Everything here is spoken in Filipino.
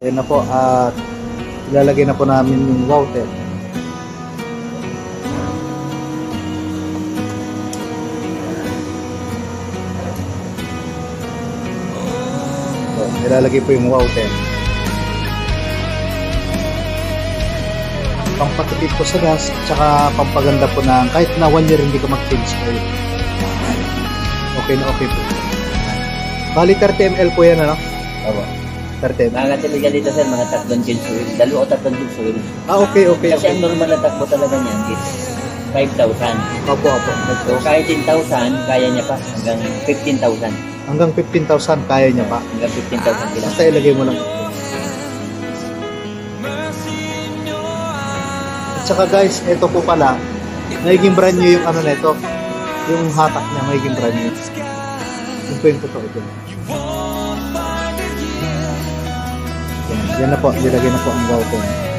Ayan na po at ilalagay na po namin yung router. So, ilalagay po yung router. Pampatipid po sa gas, tsaka pampaganda po na kahit na 1 year hindi ka mag-change oil. Okay na okay po. Bali 30 ml po yan, ano? Opo. 30 ml. Mga katiligan dito sir, mga 3 gauge oil. 2 o 3 gauge oil. Okay, okay, Kasi okay. ang normal na takbo talaga niyan is 5,000. Opo, opo. So kahit 10,000, kaya niya pa hanggang 15,000. Hanggang 15,000 kaya niya pa. Hanggang 15,000 kila. Basta ilagay mo lang. At saka guys, ito po pala, magiging brand new yung ano nito. Yung hatak niya, magiging brand new. Yung po yung totoo ito. Yan na po, nilagay na po ang router.